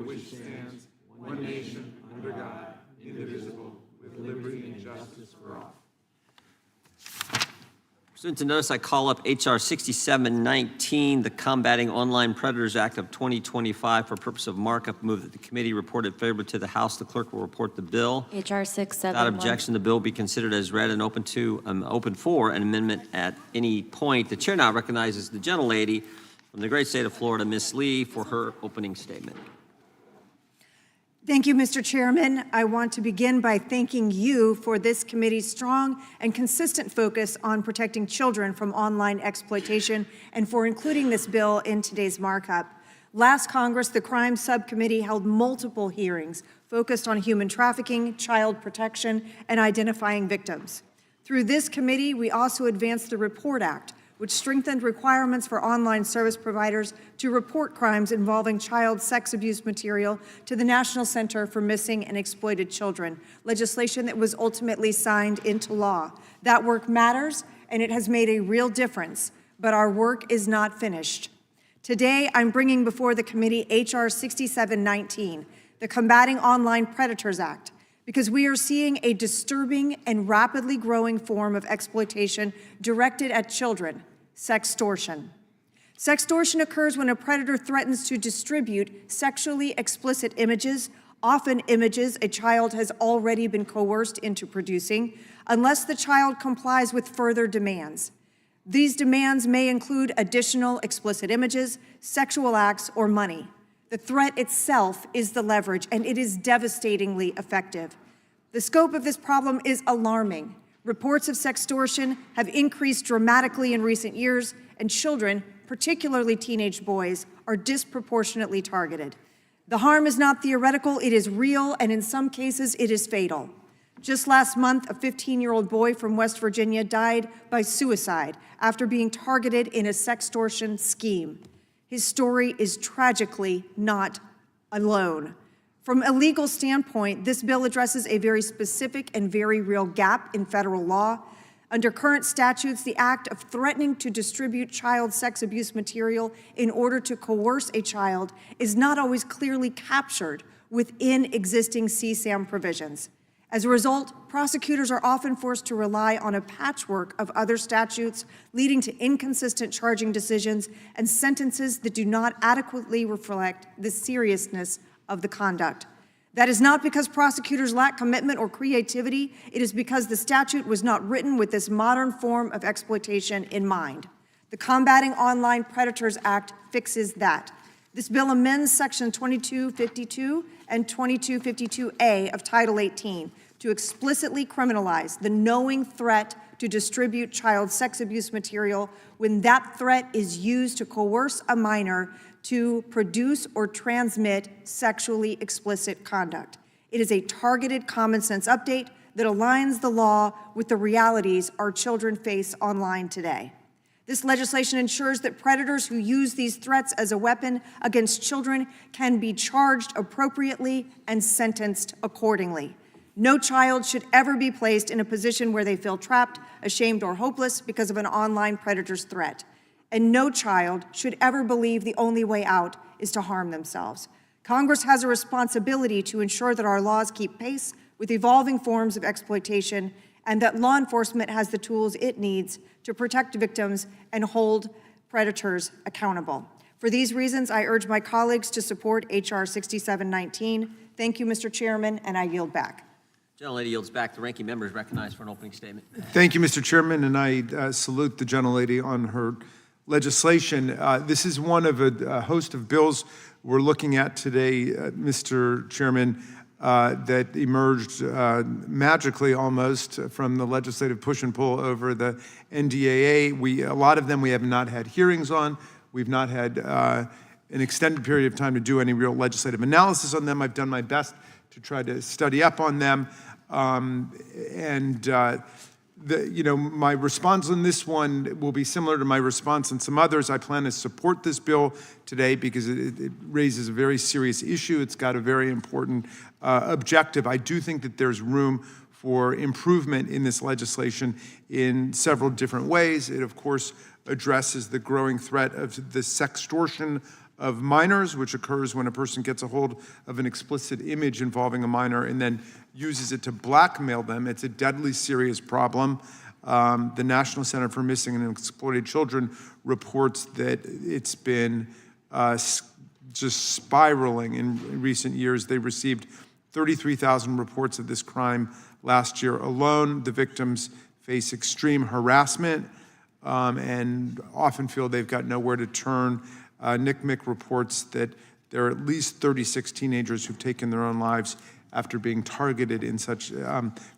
which stands, one nation, under God, indivisible, with liberty and justice for all. Pursuant to notice, I call up HR 6719, the Combating Online Predators Act of 2025 for purpose of markup. Move that the committee report it favorably to the House. The clerk will report the bill. HR 671. Without objection, the bill be considered as read and open for an amendment at any point. The chair now recognizes the gentlelady from the great state of Florida, Ms. Lee, for her opening statement. Thank you, Mr. Chairman. I want to begin by thanking you for this committee's strong and consistent focus on protecting children from online exploitation and for including this bill in today's markup. Last Congress, the Crime Subcommittee held multiple hearings focused on human trafficking, child protection, and identifying victims. Through this committee, we also advanced the Report Act, which strengthened requirements for online service providers to report crimes involving child sex abuse material to the National Center for Missing and Exploited Children, legislation that was ultimately signed into law. That work matters, and it has made a real difference, but our work is not finished. Today, I'm bringing before the committee HR 6719, the Combating Online Predators Act, because we are seeing a disturbing and rapidly growing form of exploitation directed at children, sextortion. Sextortion occurs when a predator threatens to distribute sexually explicit images, often images a child has already been coerced into producing, unless the child complies with further demands. These demands may include additional explicit images, sexual acts, or money. The threat itself is the leverage, and it is devastatingly effective. The scope of this problem is alarming. Reports of sextortion have increased dramatically in recent years, and children, particularly teenage boys, are disproportionately targeted. The harm is not theoretical, it is real, and in some cases, it is fatal. Just last month, a 15-year-old boy from West Virginia died by suicide after being targeted in a sextortion scheme. His story is tragically not alone. From a legal standpoint, this bill addresses a very specific and very real gap in federal law. Under current statutes, the act of threatening to distribute child sex abuse material in order to coerce a child is not always clearly captured within existing CSAM provisions. As a result, prosecutors are often forced to rely on a patchwork of other statutes, leading to inconsistent charging decisions and sentences that do not adequately reflect the seriousness of the conduct. That is not because prosecutors lack commitment or creativity. It is because the statute was not written with this modern form of exploitation in mind. The Combating Online Predators Act fixes that. This bill amends Section 2252 and 2252A of Title 18 to explicitly criminalize the knowing threat to distribute child sex abuse material when that threat is used to coerce a minor to produce or transmit sexually explicit conduct. It is a targeted common sense update that aligns the law with the realities our children face online today. This legislation ensures that predators who use these threats as a weapon against children can be charged appropriately and sentenced accordingly. No child should ever be placed in a position where they feel trapped, ashamed, or hopeless because of an online predator's threat. And no child should ever believe the only way out is to harm themselves. Congress has a responsibility to ensure that our laws keep pace with evolving forms of exploitation and that law enforcement has the tools it needs to protect victims and hold predators accountable. For these reasons, I urge my colleagues to support H.R. 6719. Thank you, Mr. Chairman, and I yield back. Gentlelady yields back. The ranking member is recognized for an opening statement. Thank you, Mr. Chairman, and I salute the gentlelady on her legislation. This is one of a host of bills we're looking at today, Mr. Chairman, that emerged magically almost from the legislative push and pull over the NDAA. A lot of them we have not had hearings on. We've not had an extended period of time to do any real legislative analysis on them. I've done my best to try to study up on them. My response on this one will be similar to my response on some others. I plan to support this bill today because it raises a very serious issue. It's got a very important objective. I do think that there's room for improvement in this legislation in several different ways. It, of course, addresses the growing threat of the sextortion of minors, which occurs when a person gets a hold of an explicit image involving a minor and then uses it to blackmail them. It's a deadly serious problem. The National Center for Missing and Exploited Children reports that it's been just spiraling in recent years. They received 33,000 reports of this crime last year alone. The victims face extreme harassment and often feel they've got nowhere to turn. NCMEC reports that there are at least 36 teenagers who've taken their own lives after being targeted in such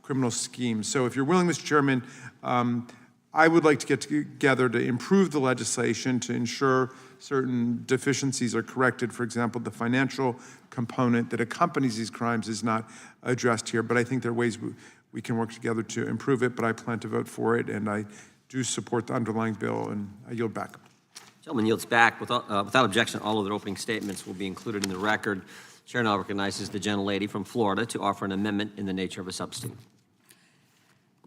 criminal schemes. So if you're willing, Mr. Chairman, I would like to get together to improve the legislation to ensure certain deficiencies are corrected. For example, the financial component that accompanies these crimes is not addressed here, but I think there are ways we can work together to improve it, but I plan to vote for it, and I do support the underlying bill, and I yield back. Gentleman yields back. Without objection, all of their opening statements will be included in the record. Chair now recognizes the gentlelady from Florida to offer an amendment in the nature of a substitute.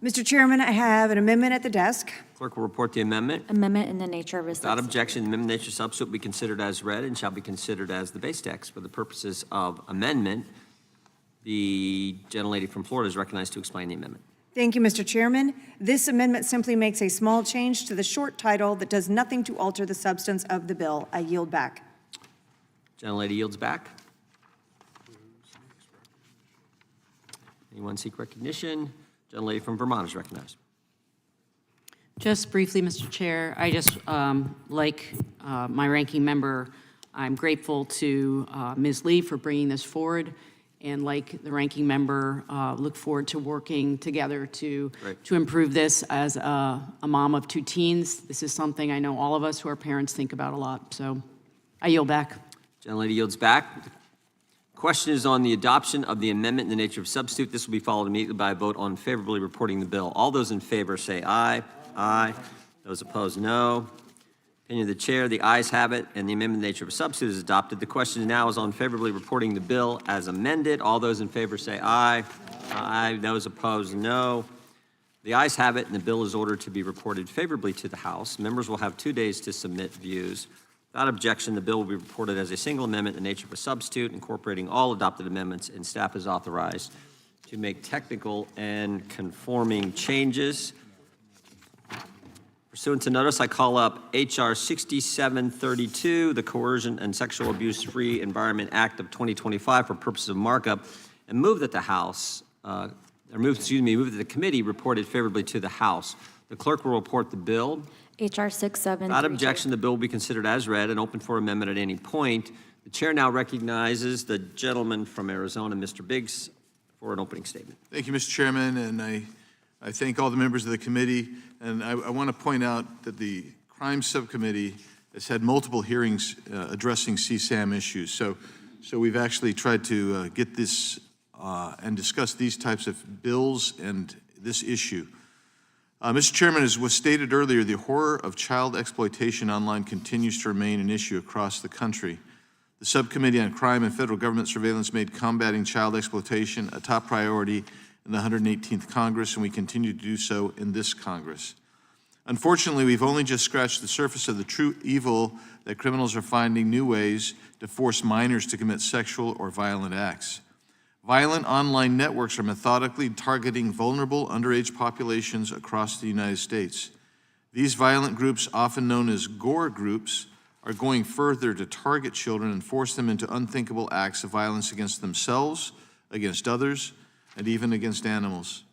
Mr. Chairman, I have an amendment at the desk. Clerk will report the amendment. Amendment in the nature of a Without substitute. objection, the amendment in the nature of substitute will be considered as read and shall be considered as the base text. For the purposes of amendment, the gentlelady from Florida is recognized to explain the amendment. Thank you, Mr. Chairman. This amendment simply makes a small change to the short title that does nothing to alter the substance of the bill. I yield back. Gentlelady yields back. Anyone seek recognition? Gentlelady from Vermont is recognized. Just briefly, Mr. Chair, I just, like my ranking member, I'm grateful to Ms. Lee for bringing this forward, and like the ranking member, look forward to working together to improve this. As a mom of two teens, this is something I know all of us who are parents think about a lot, so I yield back. Gentlelady yields back. The question is on the adoption of the amendment in the nature of substitute. This will be followed immediately by a vote on favorably reporting the bill. All those in favor say aye. Aye. Those opposed, no. Opinion of the chair, the ayes have it, and the amendment in the nature of a substitute is adopted. The question now is on favorably reporting the bill as amended. All those in favor say aye. Aye. Those opposed, no. The ayes have it, and the bill is ordered to be reported favorably to the House. Members will have 2 days to submit views. Without objection, the bill will be reported as a single amendment in the nature of a substitute, incorporating all adopted amendments, and staff is authorized to make technical and conforming changes. Pursuant to notice, I call up HR 6732, the Coercion and Sexual Abuse-Free Environment Act of 2025 for purposes of markup, and move that the House, move that the committee reported favorably to the House. The clerk will report the bill. HR 6732. Without objection, the bill will be considered as read and open for amendment at any point. The chair now recognizes the gentleman from Arizona, Mr. Biggs, for an opening statement. Thank you, Mr. Chairman, and I thank all the members of the committee. And I want to point out that the Crime Subcommittee has had multiple hearings addressing CSAM issues. So we've actually tried to get this and discuss these types of bills and this issue. Mr. Chairman, as was stated earlier, the horror of child exploitation online continues to remain an issue across the country. The Subcommittee on Crime and Federal Government Surveillance made combating child exploitation a top priority in the 118th Congress, and we continue to do so in this Congress. Unfortunately, we've only just scratched the surface of the true evil that criminals are finding new ways to force minors to commit sexual or violent acts. Violent online networks are methodically targeting vulnerable underage populations across the United States. These violent groups, often known as gore groups, are going further to target children and force them into unthinkable acts of violence against themselves, against others, and even against animals.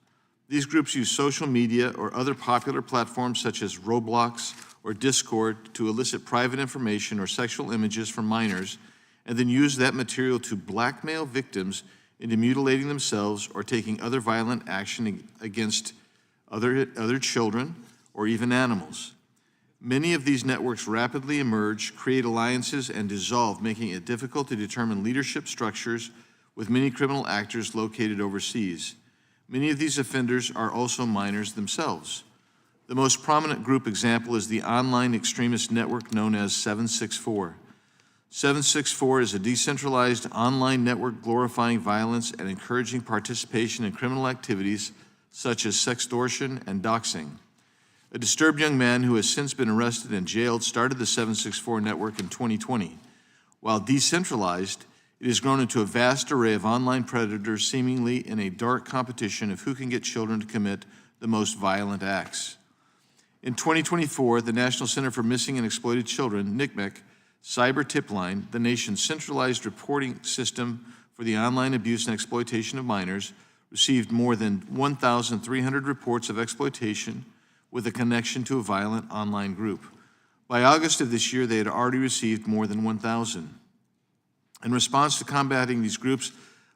These groups use social media or other popular platforms such as Roblox or Discord to elicit private information or sexual images from minors, and then use that material to blackmail victims into mutilating themselves or taking other violent action against other children or even animals. Many of these networks rapidly emerge, create alliances, and dissolve, making it difficult to determine leadership structures with many criminal actors located overseas. Many of these offenders are also minors themselves. The most prominent group example is the online extremist network known as 764. 764 is a decentralized online network glorifying violence and encouraging participation in criminal activities such as sextortion and doxing. A disturbed young man who has since been arrested and jailed started the 764 network in 2020. While decentralized, it has grown into a vast array of online predators seemingly in a dark competition of who can get children to commit the most violent acts. In 2024, the National Center for Missing and Exploited Children, NCMEC, Cyber Tip Line, the nation's centralized reporting system for the online abuse and exploitation of minors, received more than 1,300 reports of exploitation with a connection to a violent online group. By August of this year, they had already received more than 1,000. In response to combating these groups,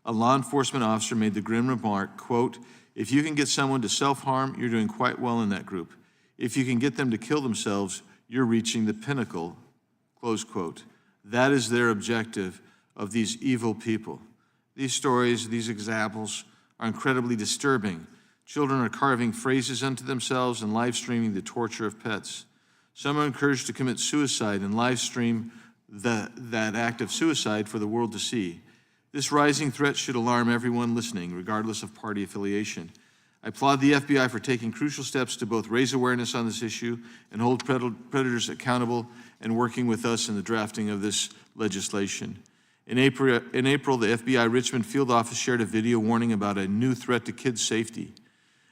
a law enforcement officer made the grim remark, quote, "If you can get someone to self-harm, you're doing quite well in that group. If you can get them to kill themselves, you're reaching the pinnacle," close quote. That is their objective of these evil people. These stories, these examples are incredibly disturbing. Children are carving phrases unto themselves and live streaming the torture of pets. Some are encouraged to commit suicide and live stream that act of suicide for the world to see. This rising threat should alarm everyone listening, regardless of party affiliation. I applaud the FBI for taking crucial steps to both raise awareness on this issue and hold predators accountable and working with us in the drafting of this legislation. In April, the FBI Richmond Field Office shared a video warning about a new threat to kids' safety.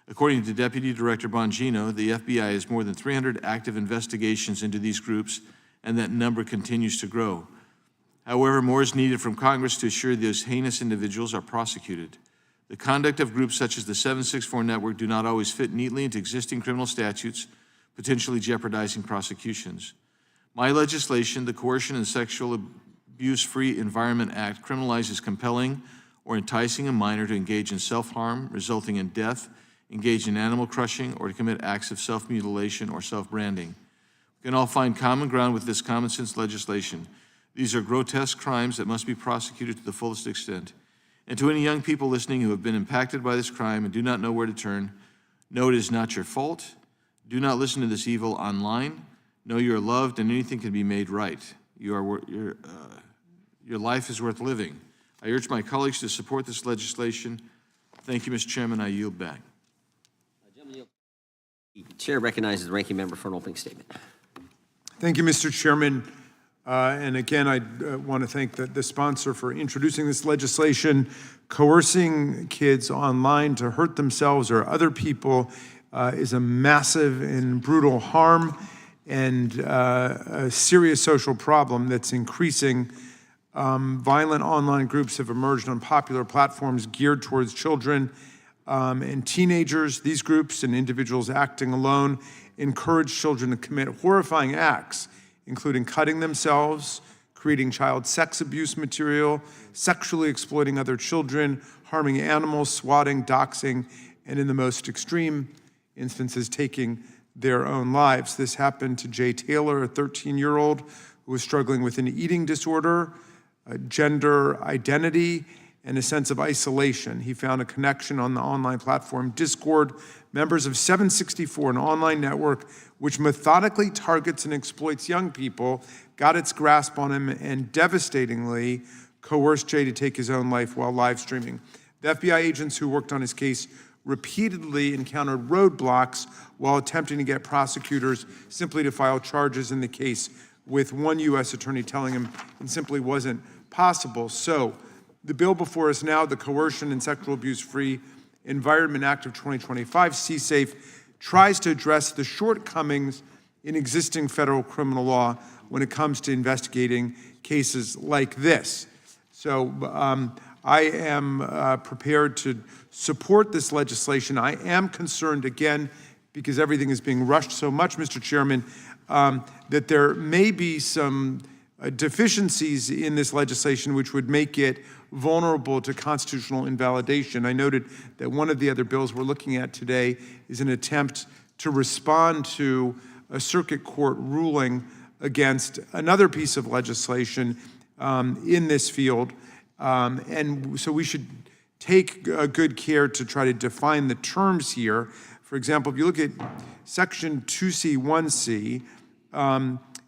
According to Deputy Director Bongino, the FBI has more than 300 active investigations into these groups, and that number continues to grow. However, more is needed from Congress to assure those heinous individuals are prosecuted. The conduct of groups such as the 764 Network do not always fit neatly into existing criminal statutes, potentially jeopardizing prosecutions. My legislation, the Coercion and Sexual Abuse-Free Environment Act, criminalizes compelling or enticing a minor to engage in self-harm, resulting in death, engage in animal crushing, or to commit acts of self-mutilation or self-branding. We can all find common ground with this common-sense legislation. These are grotesque crimes that must be prosecuted to the fullest extent. And to any young people listening who have been impacted by this crime and do not know where to turn, know it is not your fault. Do not listen to this evil online. Know you are loved and anything can be made right. Your life is worth living. I urge my colleagues to support this legislation. Thank you, Mr. Chairman. I yield back. The chair recognizes the ranking member for an opening statement. Thank you, Mr. Chairman. And again, I want to thank the sponsor for introducing this legislation. Coercing kids online to hurt themselves or other people is a massive and brutal harm and a serious social problem that's increasing. Violent online groups have emerged on popular platforms geared towards children and teenagers. These groups and individuals acting alone encourage children to commit horrifying acts, including cutting themselves, creating child sex abuse material, sexually exploiting other children, harming animals, swatting, doxing, and in the most extreme instances, taking their own lives. This happened to Jay Taylor, a 13-year-old who was struggling with an eating disorder, a gender identity, and a sense of isolation. He found a connection on the online platform Discord, members of 764, an online network which methodically targets and exploits young people, got its grasp on him and devastatingly coerced Jay to take his own life while live streaming. The FBI agents who worked on his case repeatedly encountered roadblocks while attempting to get prosecutors simply to file charges in the case, with one U.S. attorney telling him it simply wasn't possible. So the bill before us now, the Coercion and Sexual Abuse-Free Environment Act of 2025, CSAFE, tries to address the shortcomings in existing federal criminal law when it comes to investigating cases like this. So I am prepared to support this legislation. I am concerned, again, because everything is being rushed so much, Mr. Chairman, that there may be some deficiencies in this legislation which would make it vulnerable to constitutional invalidation. I noted that one of the other bills we're looking at today is an attempt to respond to a circuit court ruling against another piece of legislation in this field. And so we should take good care to try to define the terms here. For example, if you look at Section 2C1C,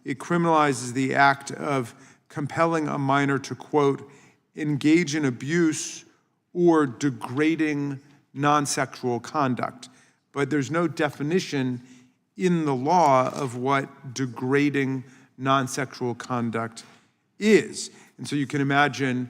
it criminalizes the act of compelling a minor to, quote, engage in abuse or degrading non-sexual conduct. But there's no definition in the law of what degrading non-sexual conduct is. And so you can imagine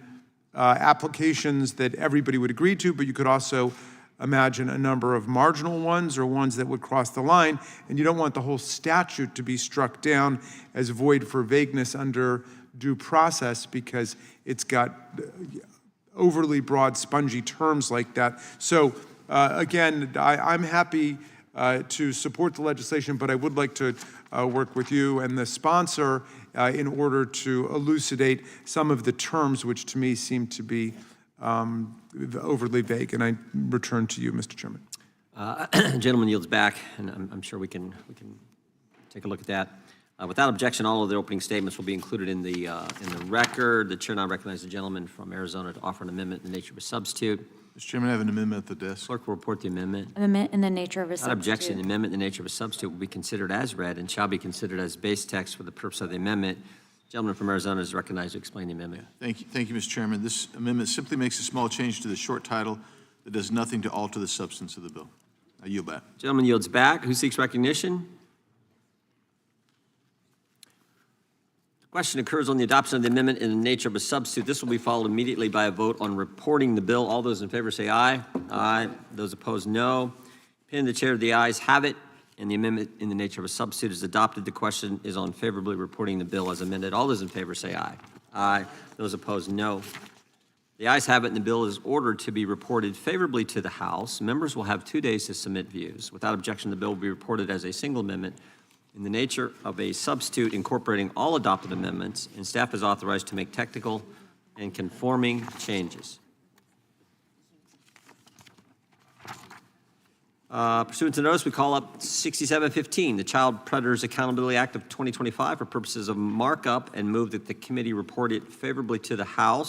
applications that everybody would agree to, but you could also imagine a number of marginal ones or ones that would cross the line, and you don't want the whole statute to be struck down as void for vagueness under due process because it's got overly broad, spongy terms like that. So again, I'm happy to support the legislation, but I would like to work with you and the sponsor in order to elucidate some of the terms which to me seem to be overly vague. And I return to you, Mr. Chairman. Gentleman yields back, and I'm sure we can take a look at that. Without objection, all of the opening statements will be included in the record. The chair now recognizes the gentleman from Arizona to offer an amendment in the nature of a substitute. Mr. Chairman, I have an amendment at the desk. Clerk will report the amendment. Amendment in the nature of a Without objection, the substitute. amendment in the nature of a substitute will be considered as read and shall be considered as base text for the purpose of the amendment. Gentleman from Arizona is recognized to explain the amendment. Thank you, Mr. Chairman. This amendment simply makes a small change to the short title that does nothing to alter the substance of the bill. I yield back. Gentleman yields back. Who seeks recognition? The question occurs on the adoption of the amendment in the nature of a substitute. This will be followed immediately by a vote on reporting the bill. All those in favor say aye. Aye. Those opposed, no. Opinion of the chair, the ayes have it, and the amendment in the nature of a substitute is adopted. The question is on favorably reporting the bill as amended. All those in favor say aye. Aye. Those opposed, no. The ayes have it, and the bill is ordered to be reported favorably to the House. Members will have 2 days to submit views. Without objection, the bill will be reported as a single amendment in the nature of a substitute incorporating all adopted amendments, and staff is authorized to make technical and conforming changes. Pursuant to notice, we call up 6715, the Child Predators Accountability Act of 2025 for purposes of markup, and move that the committee report it favorably to the House.